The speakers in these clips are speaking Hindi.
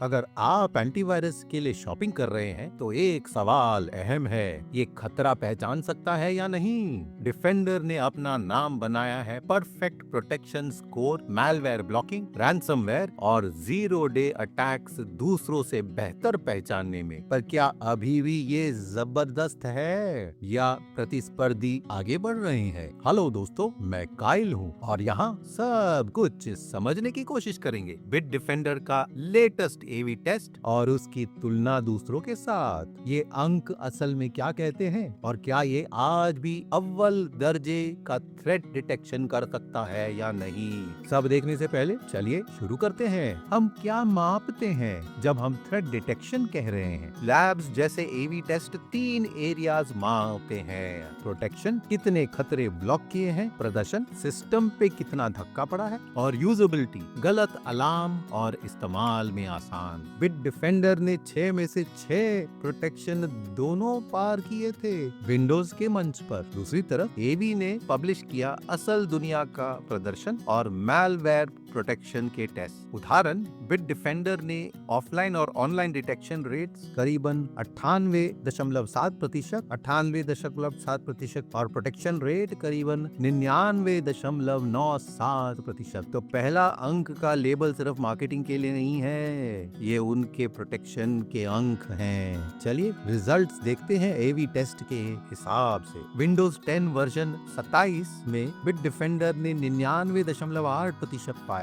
अगर आप एंटीवायरस के लिए शॉपिंग कर रहे हैं तो एक सवाल अहम है, ये खतरा पहचान सकता है या नहीं। डिफेंडर ने अपना नाम बनाया है perfect protection score, malware blocking, ransomware और जीरो डे अटैक्स दूसरों से बेहतर पहचानने में। पर क्या अभी भी ये जबरदस्त है या प्रतिस्पर्धी आगे बढ़ रहे हैं? हेलो दोस्तों, मैं काइल हूँ और यहाँ सब कुछ समझने की कोशिश करेंगे। बिट डिफेंडर का लेटेस्ट एवी टेस्ट और उसकी तुलना दूसरों के साथ। ये अंक असल में क्या कहते हैं और क्या ये आज भी अव्वल दर्जे का थ्रेट डिटेक्शन कर सकता है या नहीं? सब देखने से पहले चलिए शुरू करते हैं। हम क्या मापते हैं जब हम थ्रेट डिटेक्शन कह रहे हैं? लैब्स जैसे एवी टेस्ट 3 एरियाज मापते हैं। प्रोटेक्शन, कितने खतरे ब्लॉक किए हैं, प्रदर्शन, सिस्टम पे कितना धक्का पड़ा है, और यूजेबिलिटी, गलत अलार्म और इस्तेमाल में आसान। बिट डिफेंडर ने 6 में से 6 प्रोटेक्शन दोनों पार किए थे विंडोज के मंच पर। दूसरी तरफ एवी ने पब्लिश किया असल दुनिया का प्रदर्शन और मैलवेयर प्रोटेक्शन के टेस्ट। उदाहरण, बिट डिफेंडर ने ऑफलाइन और ऑनलाइन डिटेक्शन रेट्स करीबन 98.7%, 98.7% और प्रोटेक्शन रेट करीबन 99.97%। तो पहला अंक का लेबल सिर्फ मार्केटिंग के लिए नहीं है, ये उनके प्रोटेक्शन के अंक हैं। चलिए रिजल्ट्स देखते हैं एवी टेस्ट के हिसाब से। विंडोज 10 वर्जन 27 में बिट डिफेंडर ने 99.8% पाया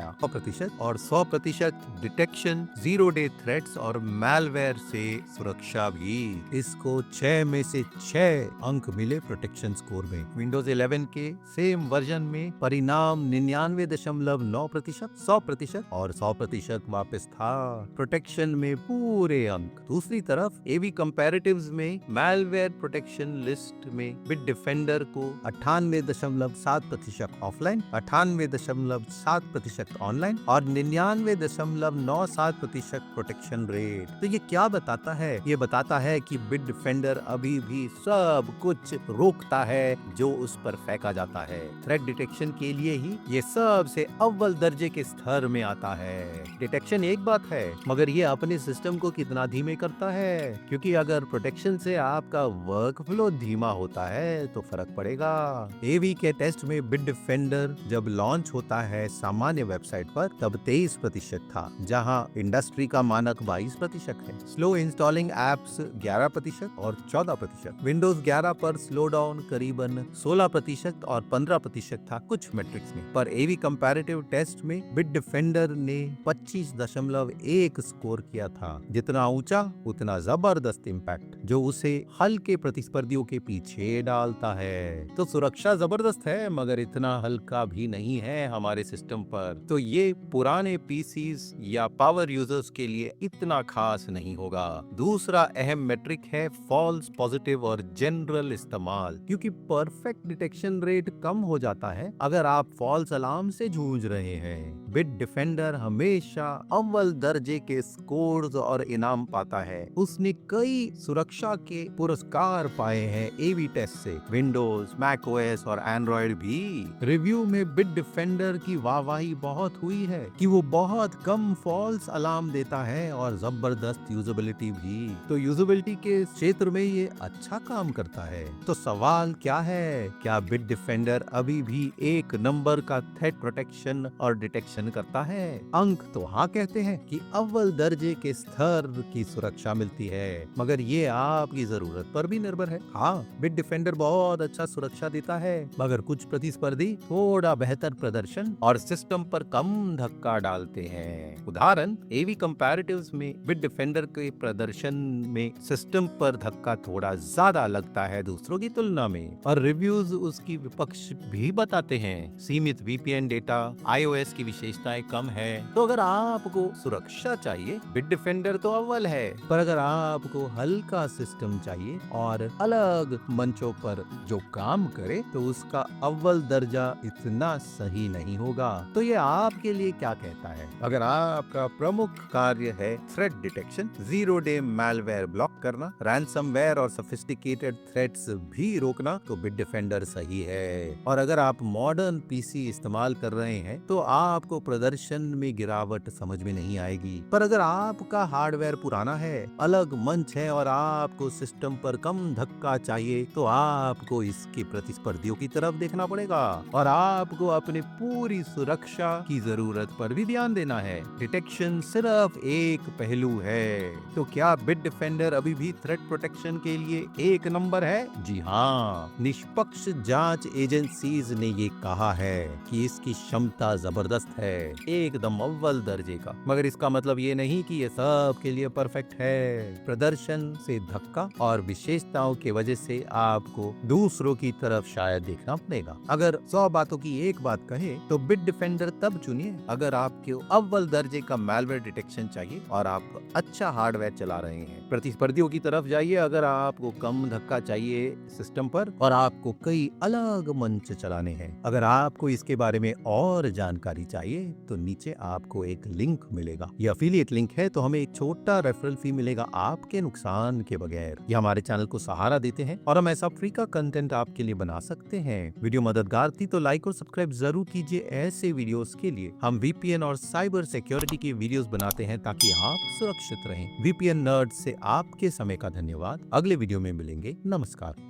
और 100% डिटेक्शन, जीरो डे थ्रेट्स और मैलवेयर से सुरक्षा भी। इसको 6 में से 6 अंक मिले प्रोटेक्शन स्कोर में। विंडोज 11 के सेम वर्जन में परिणाम 99.9%, 100% और 100% वापस था। प्रोटेक्शन में पूरे अंक। दूसरी तरफ एवी कंपैरेटिव्स में मैलवेयर प्रोटेक्शन लिस्ट में बिट डिफेंडर को 98.7% ऑफलाइन, 98.7% ऑनलाइन और 99.97% प्रोटेक्शन रेट। तो ये क्या बताता है? ये बताता है कि बिट डिफेंडर अभी भी सब कुछ रोकता है जो उस पर फेंका जाता है। थ्रेट डिटेक्शन के लिए ही ये सबसे अव्वल दर्जे के स्तर में आता है। डिटेक्शन एक बात है, मगर ये अपने सिस्टम को कितना धीमे करता है, क्योंकि अगर प्रोटेक्शन से आपका वर्क फ्लो धीमा होता है तो फर्क पड़ेगा। एवी के टेस्ट में बिट डिफेंडर जब लॉन्च होता है सामान्य वेबसाइट पर तब 23% था, जहां इंडस्ट्री का मानक 22% है। स्लो इंस्टॉलिंग एप्स 11% और 14%। विंडोज 11 पर स्लो डाउन करीबन 16% और 15% था कुछ मैट्रिक्स में। पर एवी कंपैरेटिव टेस्ट में बिट डिफेंडर ने 25.1 स्कोर किया था। जितना ऊंचा उतना जबरदस्त इम्पैक्ट, जो उसे हल्के प्रतिस्पर्धियों के पीछे डालता है। तो सुरक्षा जबरदस्त है, मगर इतना हल्का भी नहीं है हमारे सिस्टम पर। तो ये पुराने पीसीज या पावर यूजर्स के लिए इतना खास नहीं होगा। दूसरा अहम मेट्रिक है फॉल्स पॉजिटिव और जनरल इस्तेमाल, क्योंकि परफेक्ट डिटेक्शन रेट कम हो जाता है अगर आप फॉल्स अलार्म से जूझ रहे हैं। बिट डिफेंडर हमेशा अव्वल दर्जे के स्कोर्स और इनाम पाता है। उसने कई सुरक्षा के पुरस्कार पाए हैं एवी टेस्ट से। विंडोज, मैक ओएस और एंड्रॉइड भी। रिव्यू में बिट डिफेंडर की वाहवाही बहुत हुई है कि वो बहुत कम फॉल्स अलार्म देता है और जबरदस्त यूजेबिलिटी भी। तो यूजेबिलिटी के क्षेत्र में ये अच्छा काम करता है। तो सवाल क्या है, क्या बिट डिफेंडर अभी भी एक नंबर का थ्रेट प्रोटेक्शन और डिटेक्शन करता है? अंक तो हाँ कहते हैं कि अव्वल दर्जे के स्तर की सुरक्षा मिलती है, मगर ये आपकी जरूरत पर भी निर्भर है। हाँ, बिट डिफेंडर बहुत अच्छा सुरक्षा देता है, मगर कुछ प्रतिस्पर्धी थोड़ा बेहतर प्रदर्शन और सिस्टम पर कम धक्का डालते हैं। उदाहरण, एवी कंपैरेटिव्स में बिट डिफेंडर के प्रदर्शन में सिस्टम पर धक्का थोड़ा ज्यादा लगता है दूसरों की तुलना में, और रिव्यूज उसकी विपक्ष भी बताते हैं। सीमित वीपीएन डेटा, आईओएस की विशेषताएं कम है। तो अगर आपको सुरक्षा चाहिए, बिट डिफेंडर तो अव्वल है। पर अगर आपको हल्का सिस्टम चाहिए और अलग मंचों पर जो काम करे, तो उसका अव्वल दर्जा इतना सही नहीं होगा। तो ये आपके लिए क्या कहता है? अगर आपका प्रमुख कार्य है threat detection, zero day malware block करना, रैंसमवेयर और सोफिस्टिकेटेड थ्रेट्स भी रोकना, तो बिट डिफेंडर सही है। और अगर आप मॉडर्न पीसी इस्तेमाल कर रहे हैं तो आपको प्रदर्शन में गिरावट समझ में नहीं आएगी। पर अगर आपका हार्डवेयर पुराना है, अलग मंच है और आपको सिस्टम पर कम धक्का चाहिए, तो आपको इसके प्रतिस्पर्धियों की तरफ देखना पड़ेगा और आपको अपनी पूरी सुरक्षा की जरूरत पर भी ध्यान देना है। डिटेक्शन सिर्फ एक पहलू है। तो क्या बिट डिफेंडर अभी भी थ्रेट प्रोटेक्शन के लिए एक नंबर है? जी हाँ, निष्पक्ष जांच एजेंसीज ने ये कहा है कि इसकी क्षमता जबरदस्त है, एकदम अव्वल दर्जे का। मगर इसका मतलब ये नहीं कि ये सब के लिए परफेक्ट है। प्रदर्शन से धक्का और विशेषताओं की वजह से आपको दूसरों की तरफ शायद देखना पड़ेगा। अगर 100 बातों की एक बात कहे तो बिट डिफेंडर तब चुनिए अगर आपको अव्वल दर्जे का मैलवेयर डिटेक्शन चाहिए और आप अच्छा हार्डवेयर चला रहे हैं। प्रतिस्पर्धियों की तरफ जाइए अगर आपको कम धक्का चाहिए सिस्टम पर और आपको कई अलग मंच चलाने हैं। अगर आपको इसके बारे में और जानकारी चाहिए तो नीचे आपको एक लिंक मिलेगा। यह अफिलिएट लिंक है तो हमें एक छोटा रेफरल फी मिलेगा आपके नुकसान के बगैर। यह हमारे चैनल को सहारा देते हैं और हम ऐसा फ्री का कंटेंट आपके लिए बना सकते हैं। वीडियो मददगार थी तो लाइक और सब्सक्राइब जरूर कीजिए। ऐसे वीडियोस के लिए हम VPN और साइबर सिक्योरिटी की वीडियोस बनाते हैं ताकि आप सुरक्षित रहें। VPN नर्ड से आपके समय का धन्यवाद। अगले वीडियो में मिलेंगे। नमस्कार।